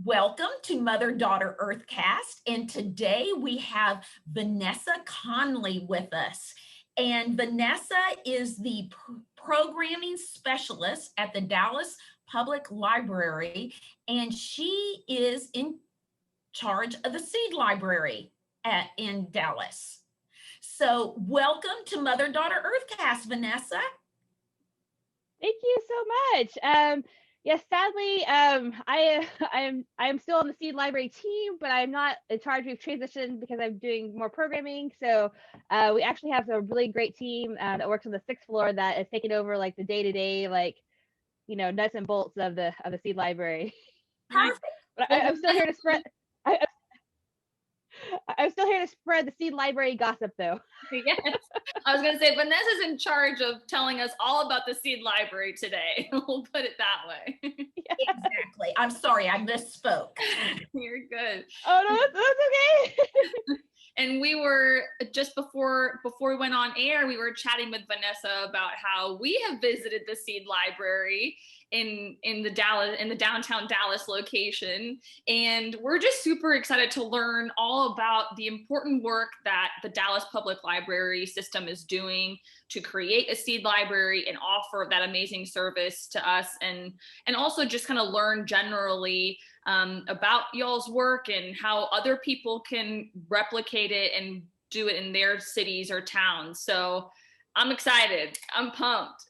Welcome to Mother-Daughter Earthcast, and today we have Vanessa Conley with us. And Vanessa is the programming specialist at the Dallas Public Library, and she is in charge of the Seed Library in Dallas. So welcome to Mother-Daughter Earthcast, Vanessa. Thank you so much. Yes, sadly, I am still on the Seed Library team, but I'm not in charge. We've transitioned because I'm doing more programming. So we actually have a really great team that works on the 6th floor that is taking over like the day-to-day, like nuts and bolts of the Seed Library. Perfect. But I'm still here to spread. I'm still here to spread the Seed Library gossip, though. Yes, I was going to say Vanessa's in charge of telling us all about the Seed Library today. We'll put it that way. Yeah. Exactly. I'm sorry, I misspoke. You're good. Oh no, that's okay. And we were just before we went on air, we were chatting with Vanessa about how we have visited the Seed Library in the downtown Dallas location, and we're just super excited to learn all about the important work that the Dallas Public Library system is doing to create a Seed Library and offer that amazing service to us, and also just kind of learn generally about y'all's work and how other people can replicate it and do it in their cities or towns. So I'm excited. I'm pumped.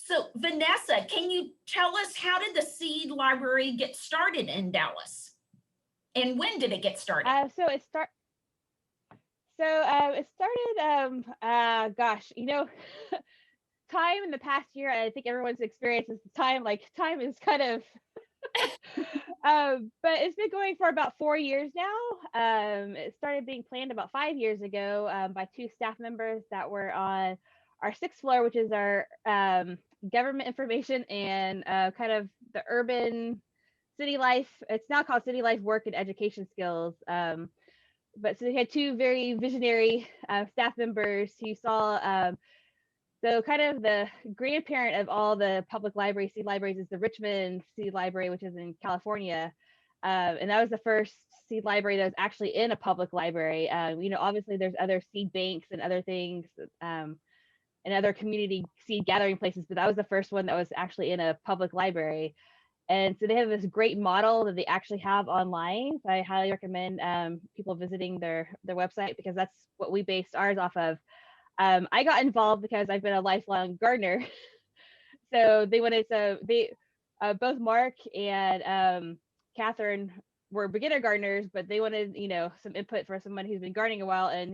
So Vanessa, can you tell us, how did the Seed Library get started in Dallas? And when did it get started? It started, gosh, time in the past year, I think everyone's experienced is time is kind of, but it's been going for about 4 years now. It started being planned about 5 years ago by 2 staff members that were on our 6th floor, which is our government information and kind of the urban city life. It's now called City Life Work and Education Skills. But so they had 2 very visionary staff members who saw, so kind of the grandparent of all the public libraries, Seed Libraries, is the Richmond Seed Library, which is in California. And that was the first Seed Library that was actually in a public library. Obviously there's other seed banks and other things and other community seed gathering places, but that was the first one that was actually in a public library. And so they have this great model that they actually have online. So I highly recommend people visiting their website, because that's what we based ours off of. I got involved because I've been a lifelong gardener. So both Mark and Catherine were beginner gardeners, but they wanted, some input for someone who's been gardening a while. And,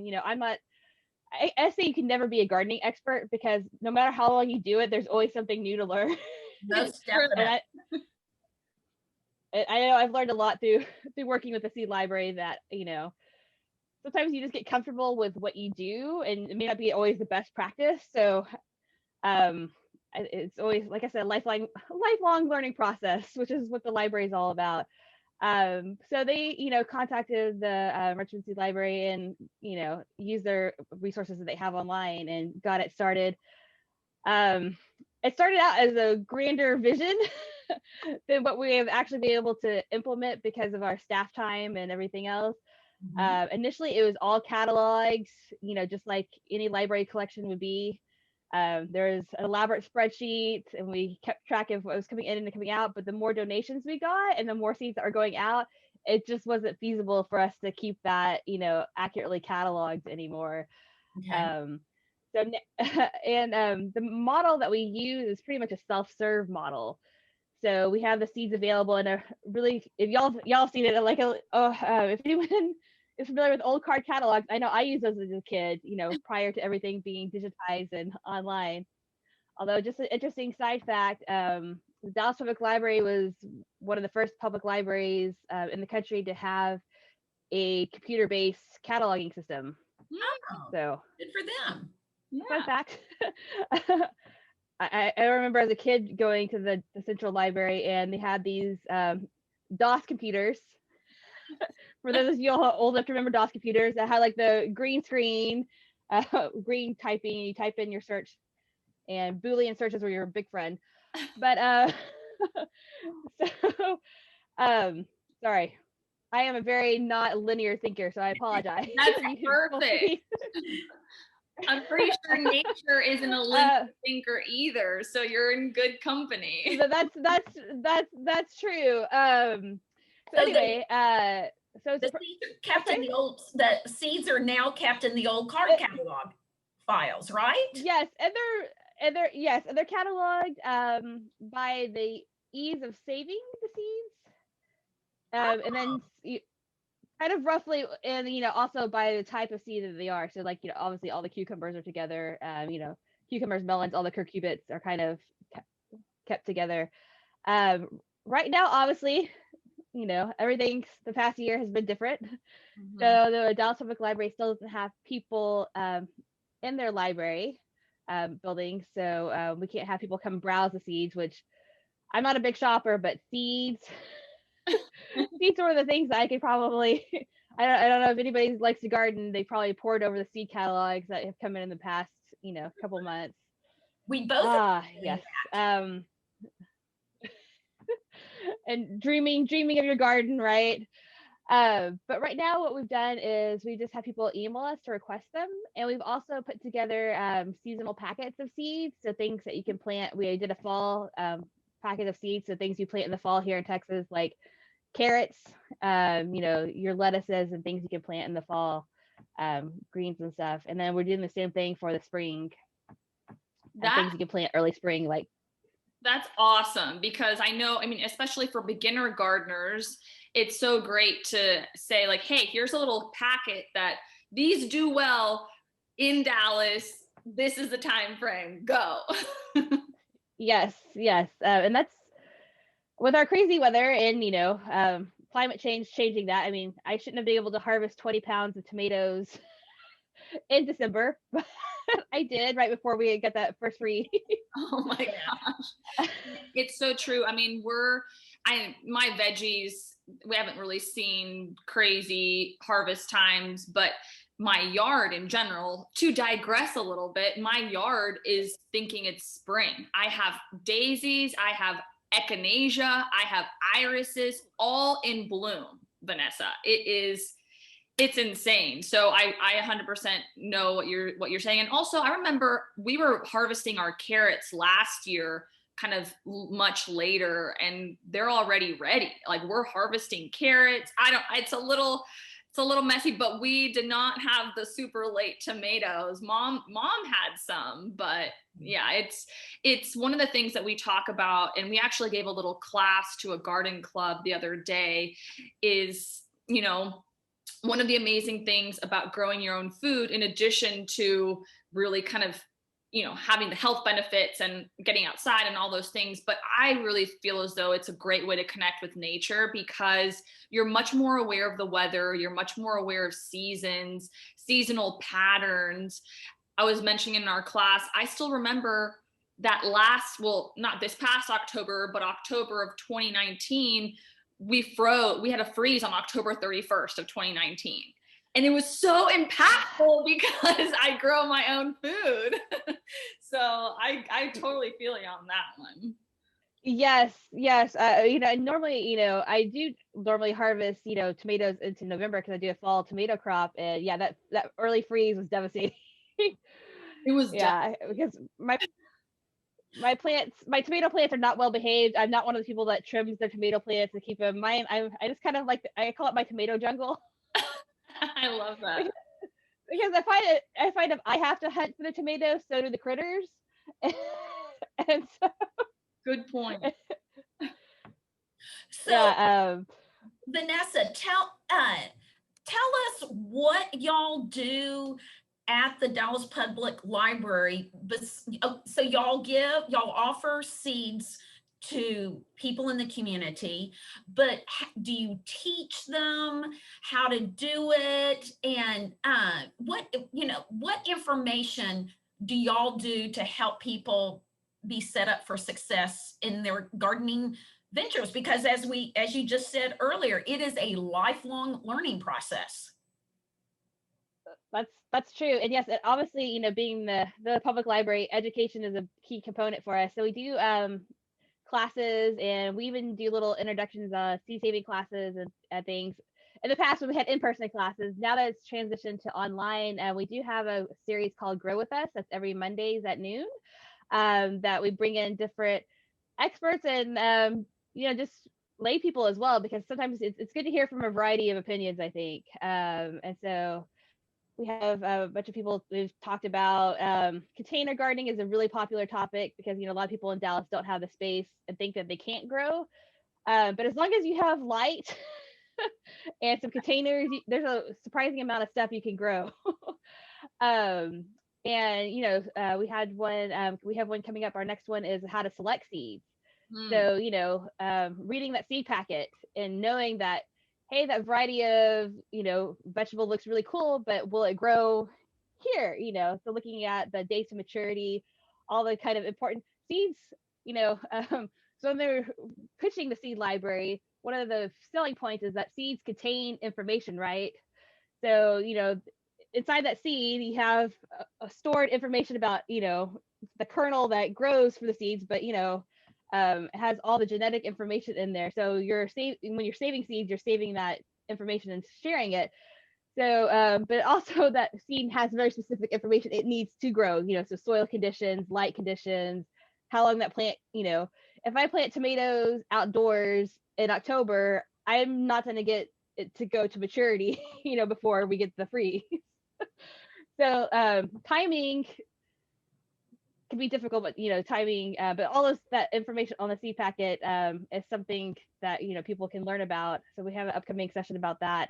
I say you can never be a gardening expert, because no matter how long you do it, there's always something new to learn. Most definitely. I know I've learned a lot through working with the Seed Library, that, sometimes you just get comfortable with what you do, and it may not be always the best practice. So it's always, like I said, a lifelong learning process, which is what the library is all about. So they, contacted the Richmond Seed Library and, used their resources that they have online and got it started. It started out as a grander vision than what we have actually been able to implement because of our staff time and everything else. Mm-hmm. Initially, it was all catalogs, just like any library collection would be. There's an elaborate spreadsheet, and we kept track of what was coming in and coming out. But the more donations we got and the more seeds that are going out, it just wasn't feasible for us to keep that, accurately cataloged anymore. Okay. The model that we use is pretty much a self-serve model. So we have the seeds available in a really, if y'all seen it, if anyone is familiar with old card catalogs, I know I used those as a kid, prior to everything being digitized and online. Although, just an interesting side fact, the Dallas Public Library was one of the first public libraries in the country to have a computer-based cataloging system. Oh, so good for them. Yeah. Fun fact. I remember as a kid going to the Central Library, and they had these DOS computers. For those of you old enough to remember DOS computers, that had like the green screen, green typing, you type in your search, and Boolean searches were your big friend. But so Sorry, I am a very not linear thinker, so I apologize. That's You can feel perfect. free. I'm pretty sure nature isn't a linear thinker either, so you're in good company. That's true. So So anyway, so the seeds are kept in the seeds are now kept in the old card catalog files, right? yes, and they're cataloged by the ease of saving the seeds, and then kind of roughly, and also by the type of seed that they are. So like obviously all the cucumbers are together. Cucumbers, melons, all the curcubits are kind of kept together. Um, right now, obviously, everything the past year has been different. Mm-hmm. So the Dallas Public Library still doesn't have people in their library building, so we can't have people come browse the seeds. Which I'm not a big shopper, but seeds, seeds are the things that I could probably. I don't know if anybody likes to garden. They probably poured over the seed catalogs that have come in the past, couple months. We both yes. And dreaming of your garden, right? But right now, what we've done is we just have people email us to request them, and we've also put together seasonal packets of seeds, so things that you can plant. We did a fall packet of seeds, so things you plant in the fall here in Texas, like carrots, your lettuces and things you can plant in the fall, greens and stuff. And then we're doing the same thing for the spring, things you can plant early spring, like. That's awesome, because I mean, especially for beginner gardeners, it's so great to say like, hey, here's a little packet that these do well in Dallas. This is the time frame. Go. Yes. And that's with our crazy weather and climate change changing that. I mean, I shouldn't have been able to harvest 20 pounds of tomatoes in December, but I did right before we got that first freeze. Oh my gosh. It's so true. I mean, my veggies, we haven't really seen crazy harvest times, but my yard in general, to digress a little bit, my yard is thinking it's spring. I have daisies, I have echinacea, I have irises, all in bloom, Vanessa. It's insane. So I 100% know what you're saying. And also I remember we were harvesting our carrots last year, kind of much later, and they're already ready. Like, we're harvesting carrots. It's a little messy, but we did not have the super late tomatoes. Mom had some, but yeah, it's one of the things that we talk about. And we actually gave a little class to a garden club the other day, is, one of the amazing things about growing your own food, in addition to really kind of, having the health benefits and getting outside and all those things. But I really feel as though it's a great way to connect with nature, because you're much more aware of the weather. You're much more aware of seasons, seasonal patterns. I was mentioning in our class, I still remember that not this past October, but October of 2019, we had a freeze on October 31st of 2019. And it was so impactful because I grow my own food. So I totally feel you on that one. Yes. Normally, I do normally harvest, tomatoes into November because I do a fall tomato crop. And yeah, that early freeze was devastating. It was because my tomato plants are not well behaved. I'm not one of the people that trims their tomato plants to keep them. I just kind of I call it my tomato jungle. I love that. Because I find if I have to hunt for the tomatoes, so do the critters. And so, good point. So yeah, Vanessa, tell us what y'all do at the Dallas Public Library. So y'all offer seeds to people in the community, but do you teach them how to do it? And what information do y'all do to help people be set up for success in their gardening ventures? Because as you just said earlier, it is a lifelong learning process. that's true. And yes, obviously, being the public library, education is a key component for us. So we do classes, and we even do little introductions, seed saving classes and things. In the past, when we had in-person classes, now that it's transitioned to online, we do have a series called Grow With Us. That's every Mondays at noon, that we bring in different experts and, just lay people as well, because sometimes it's good to hear from a variety of opinions, I think. And so we have a bunch of people who've talked about, container gardening is a really popular topic, because a lot of people in Dallas don't have the space and think that they can't grow. But as long as you have light and some containers, there's a surprising amount of stuff you can grow. And we had one, we have one coming up. Our next one is how to select seeds. So reading that seed packet and knowing that, hey, that variety of vegetable looks really cool, but will it grow here? So looking at the dates of maturity, all the kind of important seeds. So when they're pitching the seed library, one of the selling points is that seeds contain information, right? So inside that seed, you have a stored information about the kernel that grows for the seeds, but it has all the genetic information in there. So when you're saving seeds, you're saving that information and sharing it. So, but also that seed has very specific information it needs to grow. So soil conditions, light conditions, how long that plant. If I plant tomatoes outdoors in October, I'm not going to get it to go to maturity, before we get the freeze. So timing can be difficult, but timing, but all that information on the seed packet is something that people can learn about. So we have an upcoming session about that,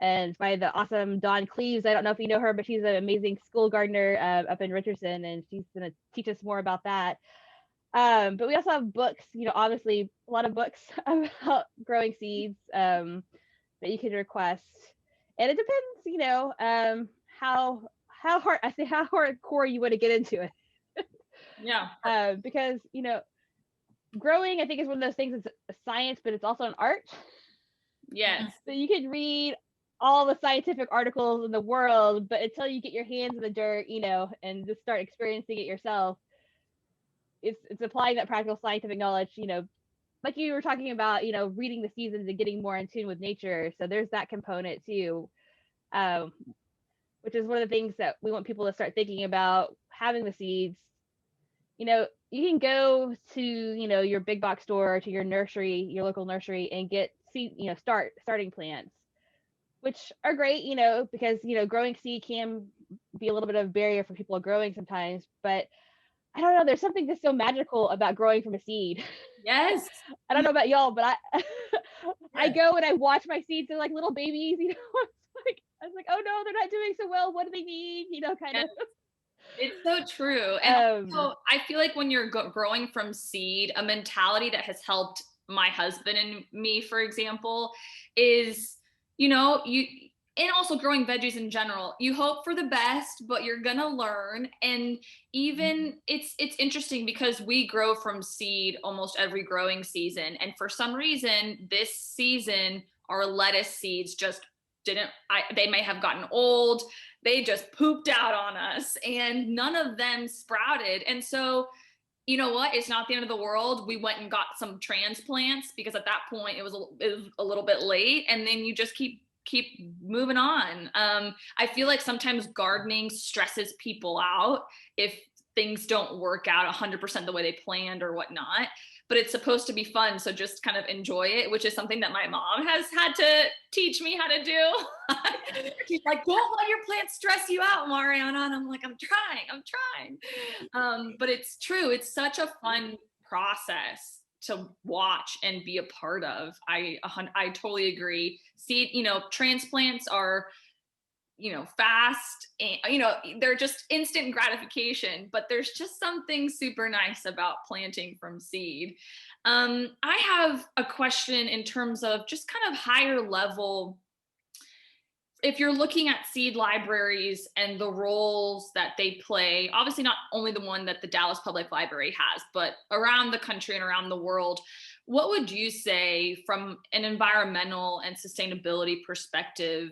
and by the awesome Dawn Cleaves. I don't know if you know her, but she's an amazing school gardener up in Richardson, and she's going to teach us more about that. But we also have books, obviously a lot of books about growing seeds that you can request, and it depends, how hardcore you want to get into it. Yeah. Because growing, I think, is one of those things. It's a science, but it's also an art. Yes. So you can read all the scientific articles in the world, but until you get your hands in the dirt, and just start experiencing it yourself, it's applying that practical scientific knowledge. Like you were talking about, reading the seasons and getting more in tune with nature. So there's that component too, which is one of the things that we want people to start thinking about having the seeds. You can go to, your big box store or to your nursery, your local nursery, and get seed, starting plants, which are great, because, growing seed can be a little bit of a barrier for people growing sometimes. But I don't know, there's something just so magical about growing from a seed. Yes. I don't know about y'all, but I Yeah. go and I watch my seeds. They're like little babies, I was like, oh no, they're not doing so well. What do they need? Kind of. It's so true. And also, I feel like when you're growing from seed, a mentality that has helped my husband and me, for example, is, and also growing veggies in general, you hope for the best, but you're going to learn. And even it's interesting because we grow from seed almost every growing season. And for some reason, this season, our lettuce seeds just they may have gotten old. They just pooped out on us and none of them sprouted. And so, you know what? It's not the end of the world. We went and got some transplants because at that point it was a little bit late. And then you just keep moving on. I feel like sometimes gardening stresses people out if things don't work out 100% the way they planned or whatnot. But it's supposed to be fun. So just kind of enjoy it, which is something that my mom has had to teach me how to do. She's like, don't let your plants stress you out, Mariana. And I'm like, I'm trying. But it's true. It's such a fun process to watch and be a part of. I totally agree. See, transplants are, fast and, they're just instant gratification, but there's just something super nice about planting from seed. I have a question in terms of just kind of higher level. If you're looking at seed libraries and the roles that they play, obviously not only the one that the Dallas Public Library has, but around the country and around the world, what would you say from an environmental and sustainability perspective?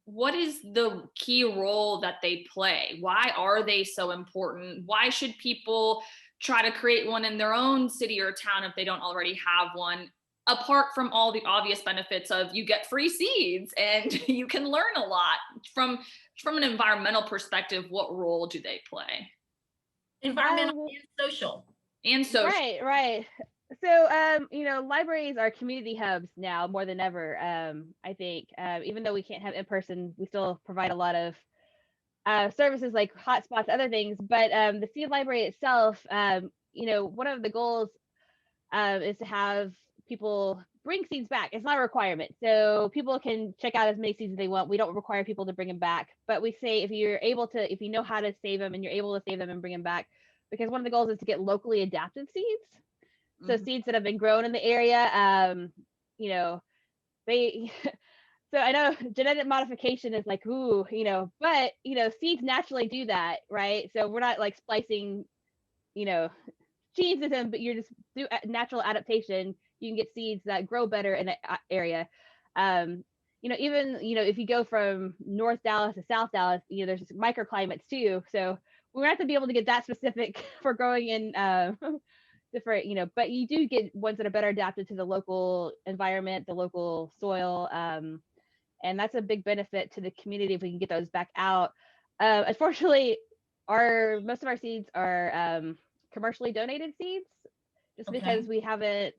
What is the key role that they play? Why are they so important? Why should people try to create one in their own city or town if they don't already have one. Apart from all the obvious benefits of you get free seeds and you can learn a lot from an environmental perspective, what role do they play? Environmental and social. And social. Right. So, libraries are community hubs now more than ever. I think, even though we can't have in person, we still provide a lot of services like hotspots, other things. But the seed library itself, one of the goals is to have people bring seeds back. It's not a requirement, so people can check out as many seeds as they want. We don't require people to bring them back, but we say if you know how to save them and you're able to save them and bring them back, because one of the goals is to get locally adapted seeds. So seeds that have been grown in the area, they so I know genetic modification is like, but seeds naturally do that, right? So we're not like splicing, genes in them, but you're just through natural adaptation, you can get seeds that grow better in an area. Even if you go from North Dallas to South Dallas, there's microclimates too. So we're not to be able to get that specific for growing in different, but you do get ones that are better adapted to the local environment, the local soil. And that's a big benefit to the community if we can get those back out. Unfortunately, most of our seeds are commercially donated seeds, just because we haven't,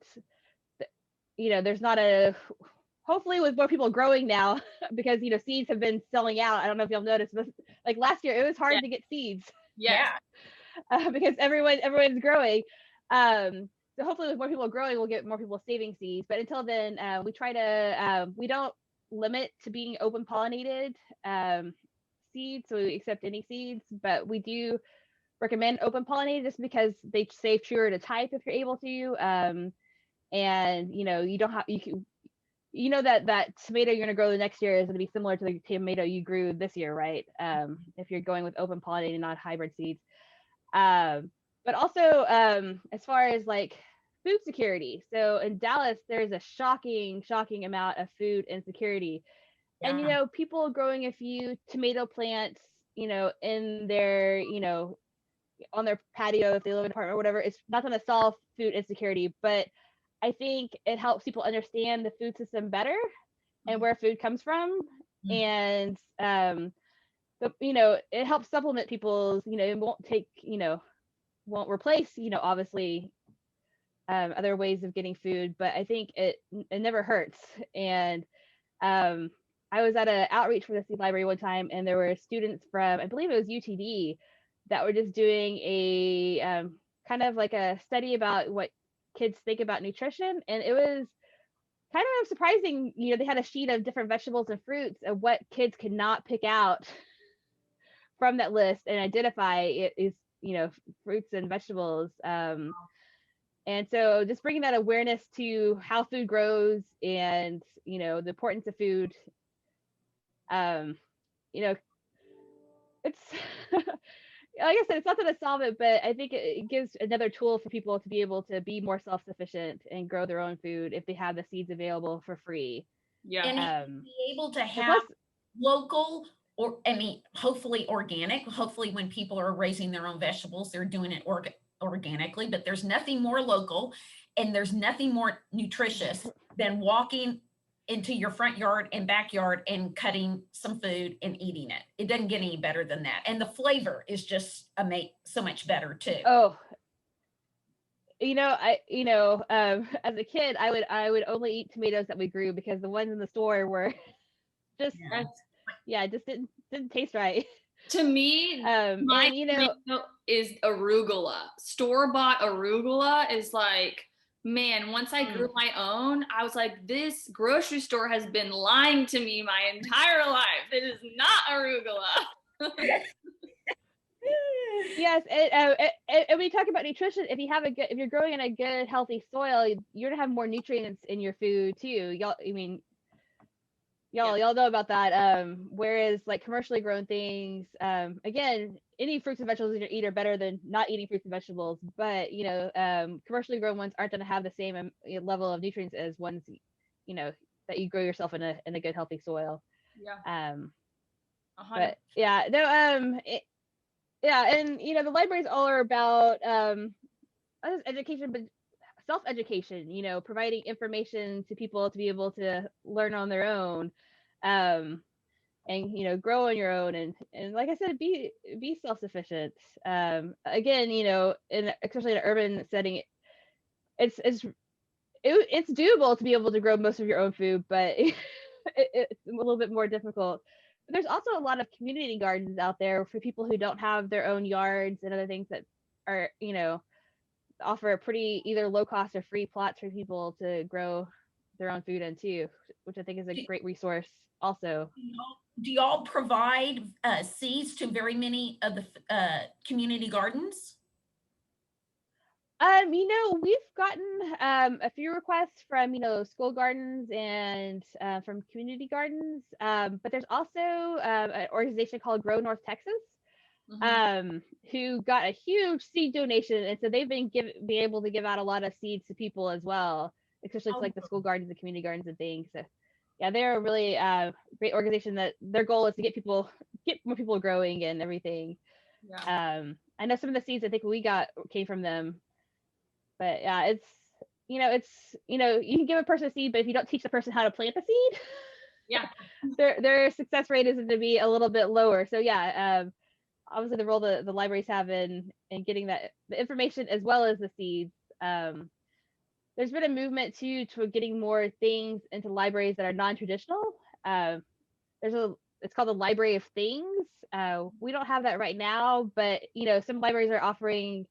there's not hopefully with more people growing now, because seeds have been selling out. I don't know if you'll notice, but like last year it was hard to get seeds. Because everyone's growing. So hopefully with more people growing, we'll get more people saving seeds. But until then, we don't limit to being open pollinated seeds, so we accept any seeds, but we do recommend open pollinated just because they stay truer to type if you're able to. And you don't have, that tomato you're going to grow the next year is going to be similar to the tomato you grew this year, right? If you're going with open pollinated, not hybrid seeds. But also as far as like food security, so in Dallas there's a shocking amount of food insecurity. And people growing a few tomato plants in their on their patio if they live in an apartment or whatever, it's not going to solve food insecurity, but I think it helps people understand the food system better and where food comes from. And it helps supplement people's, it won't take, won't replace, obviously other ways of getting food, but I think it never hurts. And I was at an outreach for the seed library one time, and there were students from, I believe it was UTD, that were just doing a kind of like a study about what kids think about nutrition. And it was kind of surprising, they had a sheet of different vegetables and fruits of what kids could not pick out from that list and identify it is, fruits and vegetables. And so just bringing that awareness to how food grows and, the importance of food, it's like I said, it's not going to solve it, but I think it gives another tool for people to be able to be more self-sufficient and grow their own food if they have the seeds available for free. And be able to have local, or hopefully organic. Hopefully when people are raising their own vegetables, they're doing it organically, but there's nothing more local and there's nothing more nutritious than walking into your front yard and backyard and cutting some food and eating it. It doesn't get any better than that. And the flavor is just so much better too. Oh, as a kid, I would only eat tomatoes that we grew because the ones in the store were just, just didn't taste right. To me, my tomato is arugula. Store-bought arugula is like, man, once I grew my own, I was like, this grocery store has been lying to me my entire life. It is not arugula. Yes, and we talk about nutrition. If you're growing in a good, healthy soil, you're gonna have more nutrients in your food too. Y'all know about that. Whereas like commercially grown things, again, any fruits and vegetables you eat are better than not eating fruits and vegetables. But commercially grown ones aren't going to have the same level of nutrients as ones that you grow yourself in a good healthy soil. But yeah, no, and the libraries all are about not just education, but self-education, providing information to people to be able to learn on their own, um, and grow on your own, and like I said, be self-sufficient. Again, especially in an urban setting, it's doable to be able to grow most of your own food, but it's a little bit more difficult. But there's also a lot of community gardens out there for people who don't have their own yards and other things that are, offer a pretty either low cost or free plots for people to grow their own food in too, which I think is a great resource also. Do y'all provide seeds to very many of the community gardens? We've gotten a few requests from, school gardens and from community gardens. But there's also an organization called Grow North Texas, who got a huge seed donation. And so they've been able to give out a lot of seeds to people as well, especially to like the school gardens and community gardens and things. So yeah, they're a really great organization that their goal is to get more people growing and everything. Yeah. I know some of the seeds I think we got came from them. But yeah, it's you can give a person a seed, but if you don't teach the person how to plant the seed, yeah, their success rate is going to be a little bit lower. So yeah, obviously the role the libraries have in getting the information as well as the seeds. There's been a movement too to getting more things into libraries that are non-traditional. It's called the Library of Things. We don't have that right now, but some libraries are offering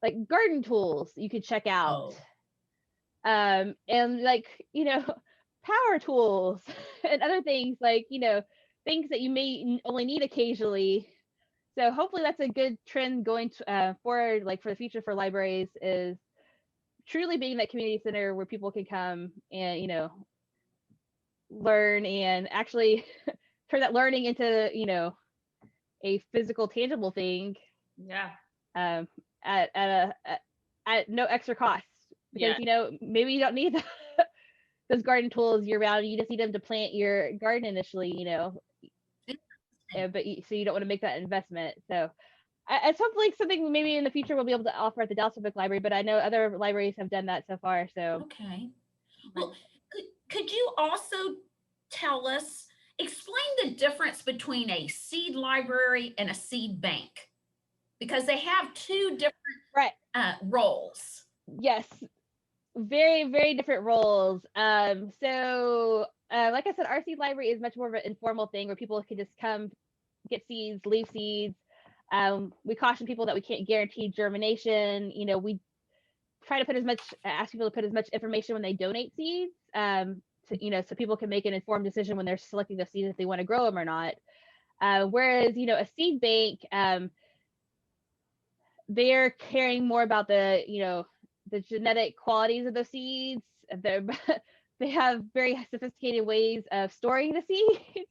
like garden tools you could check out. And like power tools and other things, like things that you may only need occasionally. So hopefully that's a good trend going forward, like for the future for libraries, is truly being that community center where people can come and learn and actually turn that learning into a physical tangible thing. Yeah. At no extra cost, because maybe you don't need those garden tools year round. You just need them to plant your garden initially, but so you don't want to make that investment. So it's hopefully something maybe in the future we'll be able to offer at the Dallas Public Library, but I know other libraries have done that so far. So okay, well, could you also explain the difference between a seed library and a seed bank? Because they have two different roles. Yes, very, very different roles. So like I said, our seed library is much more of an informal thing where people can just come get seeds, leave seeds. We caution people that we can't guarantee germination. We try to ask people to put as much information when they donate seeds, so people can make an informed decision when they're selecting the seeds if they want to grow them or not. Whereas, a seed bank, they're caring more about the genetic qualities of the seeds. They have very sophisticated ways of storing the seeds.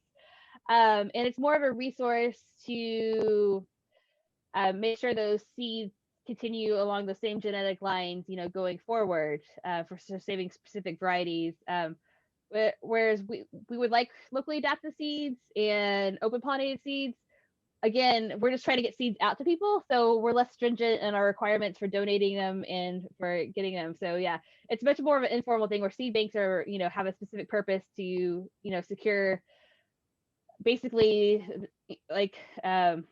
And it's more of a resource to make sure those seeds continue along the same genetic lines, going forward, for saving specific varieties. Whereas we would like locally adapted seeds and open pollinated seeds. Again, we're just trying to get seeds out to people, so we're less stringent in our requirements for donating them and for getting them. So yeah, it's much more of an informal thing where seed banks are, have a specific purpose to, secure basically like the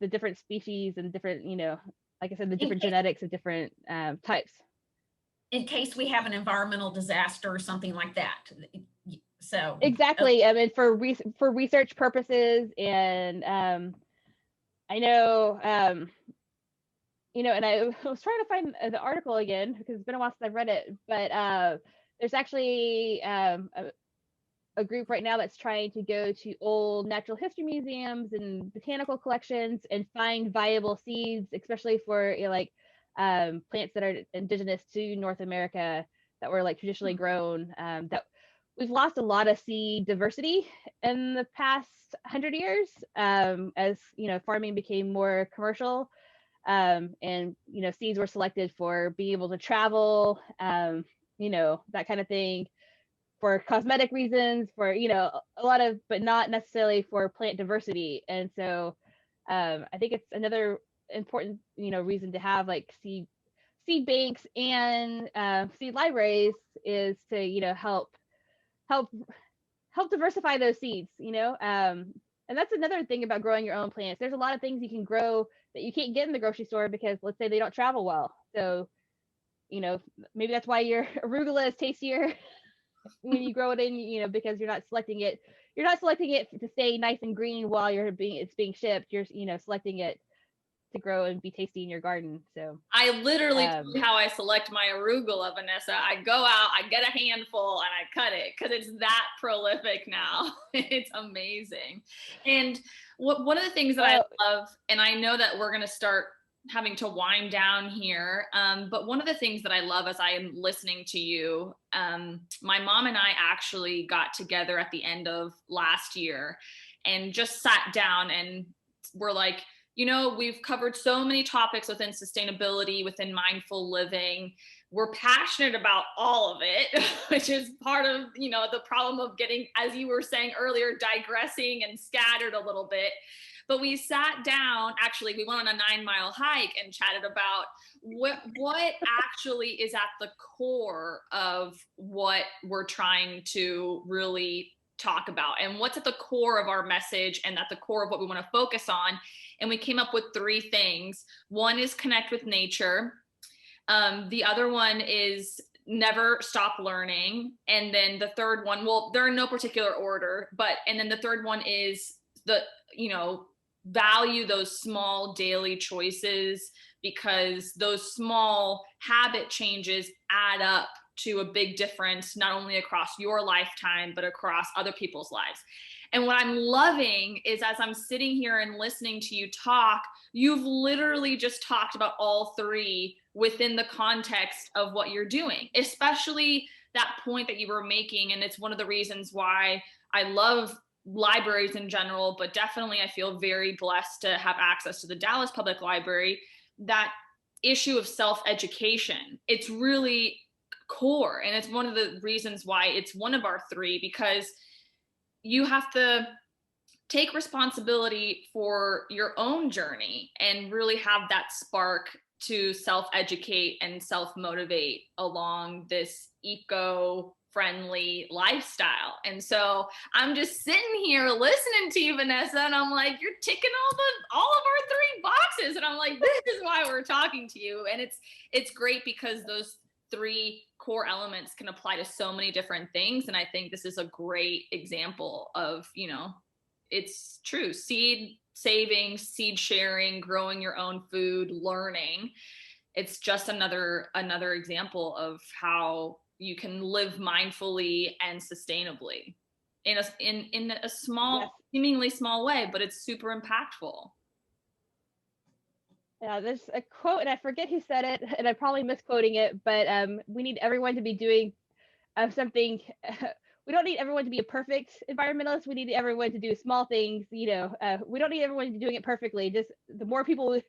different species and different, like I said, the different genetics of different types. In case we have an environmental disaster or something like that. So exactly. I mean, for research purposes, and I know, and I was trying to find the article again because it's been a while since I've read it, but there's actually a group right now that's trying to go to old natural history museums and botanical collections and find viable seeds, especially for plants that are indigenous to North America that were like traditionally grown. That we've lost a lot of seed diversity in the past 100 years, as farming became more commercial, and seeds were selected for being able to travel, that kind of thing, for cosmetic reasons, for a lot of, but not necessarily for plant diversity. And so I think it's another important reason to have like seed seed banks and seed libraries is to, help diversify those seeds, and that's another thing about growing your own plants. There's a lot of things you can grow that you can't get in the grocery store because, let's say, they don't travel well. So, maybe that's why your arugula is tastier when you grow it in, because you're not selecting it. You're not selecting it to stay nice and green while it's being shipped. You're, selecting it to grow and be tasty in your garden. So I literally tell you how I select my arugula, Vanessa. I go out, I get a handful, and I cut it because it's that prolific now. It's amazing. And one of the things that I love, and I know that we're going to start having to wind down here, but one of the things that I love as I am listening to you, my mom and I actually got together at the end of last year and just sat down and we're like, we've covered so many topics within sustainability, within mindful living. We're passionate about all of it, which is part of, the problem of getting, as you were saying earlier, digressing and scattered a little bit. But we sat down, actually, we went on a 9-mile hike and chatted about what actually is at the core of what we're trying to really talk about and what's at the core of our message and at the core of what we want to focus on. And we came up with 3 things. One is connect with nature. The other one is never stop learning. And then the third one, well, they're in no particular order, and then the third one is value those small daily choices, because those small habit changes add up to a big difference, not only across your lifetime, but across other people's lives. And what I'm loving is, as I'm sitting here and listening to you talk, you've literally just talked about all 3 within the context of what you're doing, especially that point that you were making. And it's one of the reasons why I love libraries in general, but definitely I feel very blessed to have access to the Dallas Public Library. That issue of self-education, it's really core. And it's one of the reasons why it's one of our 3, because you have to take responsibility for your own journey and really have that spark to self-educate and self-motivate along this eco-friendly lifestyle. And so I'm just sitting here listening to you, Vanessa, and I'm like, you're ticking all of our 3 boxes. And I'm like, this is why we're talking to you. And it's great because those 3 core elements can apply to so many different things. And I think this is a great example of, it's true. Seed saving, seed sharing, growing your own food, learning. It's just another example of how you can live mindfully and sustainably in a small, yes, seemingly small way, but it's super impactful. Yeah, there's a quote, and I forget who said it, and I'm probably misquoting it, but we need everyone to be doing something. We don't need everyone to be a perfect environmentalist. We need everyone to do small things. We don't need everyone to be doing it perfectly. Just the more people,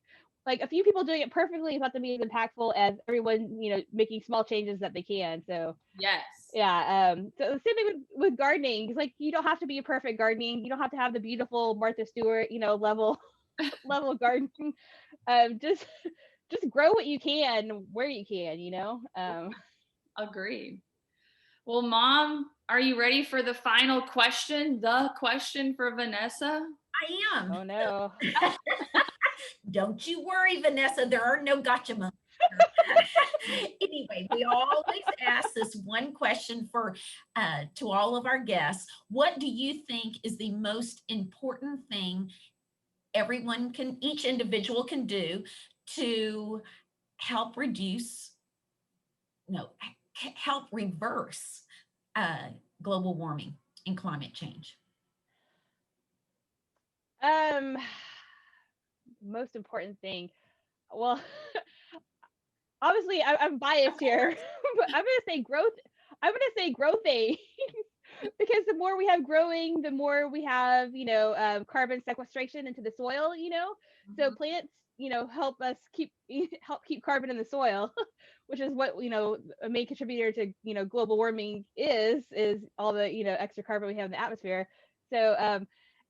like a few people doing it perfectly, is not to be as impactful as everyone, making small changes that they can. So yes, yeah. So the same thing with gardening. It's like, you don't have to be a perfect gardening. You don't have to have the beautiful Martha Stewart, level garden. Just grow what you can where you can. Agreed. Well, Mom, are you ready for the final question? The question for Vanessa? I am. Oh no. Don't you worry, Vanessa, there are no gotcha moments. Anyway, we always ask this one question to all of our guests. What do you think is the most important thing each individual can do to help reverse global warming and climate change? Most important thing. Well, obviously I'm biased here, but I'm gonna say growth. I'm gonna say growthing. Because the more we have growing, the more we have, carbon sequestration into the soil, Mm-hmm. So plants, help us keep carbon in the soil, which is what, a main contributor to, global warming is all the, extra carbon we have in the atmosphere. So,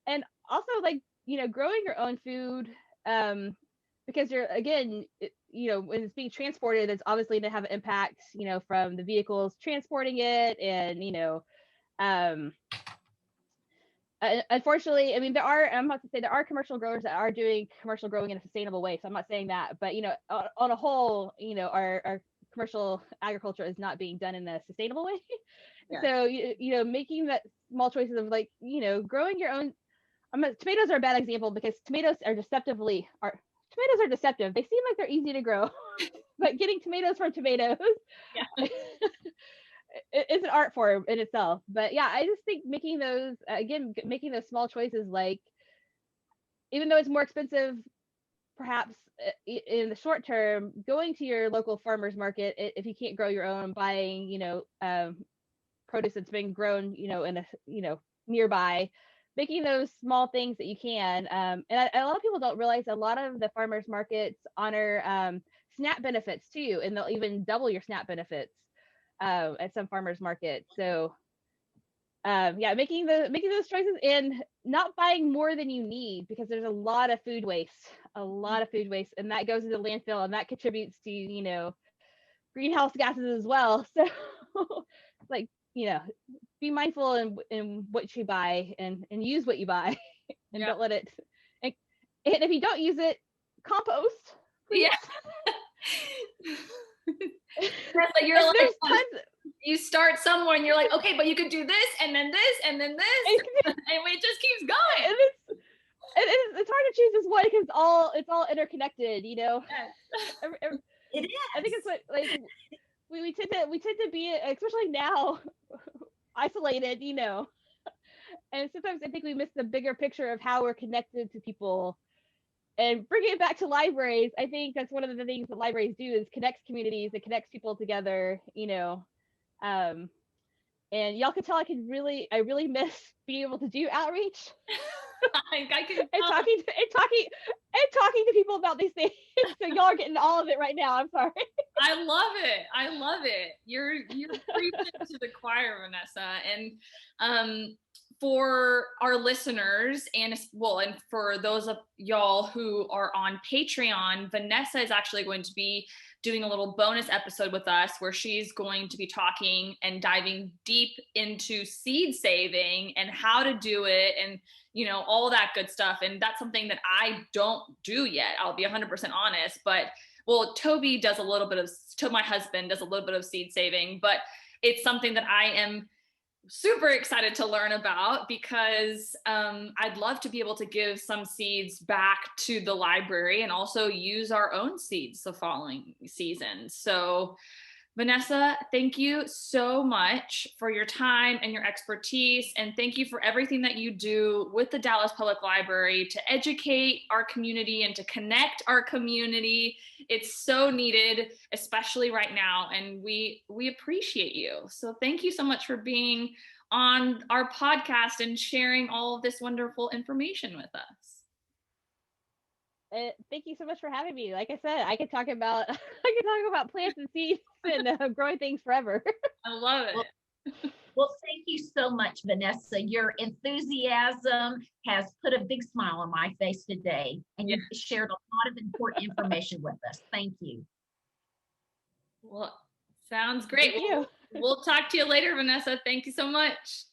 and also, like, growing your own food, because you're, again, when it's being transported, it's obviously going to have an impact, from the vehicles transporting it. And, unfortunately, I mean, I'm about to say there are commercial growers that are doing commercial growing in a sustainable way. So I'm not saying that, but, on a whole, our commercial agriculture is not being done in a sustainable way. Yeah. So, making that small choices of like, growing your own, tomatoes are a bad example because tomatoes are deceptive. They seem like they're easy to grow, but getting tomatoes from tomatoes Yeah. is an art form in itself. But yeah, I just think making those small choices, like, even though it's more expensive, perhaps in the short term, going to your local farmers market, if you can't grow your own, buying, produce that's been grown, in a, nearby, making those small things that you can. And a lot of people don't realize a lot of the farmers markets honor SNAP benefits too, and they'll even double your SNAP benefits at some farmers markets. So yeah, making those choices and not buying more than you need, because there's a lot of food waste, and that goes into the landfill, and that contributes to greenhouse gases as well. So like, be mindful in what you buy, and use what you buy, and don't let it. And if you don't use it, compost, please. Yeah. That's like, you're like, you start somewhere and you're like, okay, but you could do this and then this and then this, and it just keeps going. And it's hard to choose this one because it's all interconnected. Yes. It is. I think it's what, like, we tend to be, especially now, isolated, and sometimes I think we miss the bigger picture of how we're connected to people. And bringing it back to libraries, I think that's one of the things that libraries do, is connects communities, it connects people together, and y'all can tell I really miss being able to do outreach. I can and talking to people about these things. So y'all are getting all of it right now. I'm sorry. I love it. You're preaching to the choir, Vanessa. And for our listeners, and for those of y'all who are on Patreon, Vanessa is actually going to be doing a little bonus episode with us where she's going to be talking and diving deep into seed saving and how to do it, and all that good stuff. And that's something that I don't do yet. I'll be 100% honest, but Toby does my husband does a little bit of seed saving, but it's something that I am super excited to learn about, because I'd love to be able to give some seeds back to the library and also use our own seeds the following season. So Vanessa, thank you so much for your time and your expertise, and thank you for everything that you do with the Dallas Public Library to educate our community and to connect our community. It's so needed, especially right now, and we appreciate you. So thank you so much for being on our podcast and sharing all of this wonderful information with us. Thank you so much for having me. Like I said, I could talk about plants and seeds and growing things forever. I love it. Well, thank you so much, Vanessa. Your enthusiasm has put a big smile on my face today, and you've shared a lot of important information with us. Thank you. Well, sounds great. Thank you. We'll talk to you later, Vanessa. Thank you so much.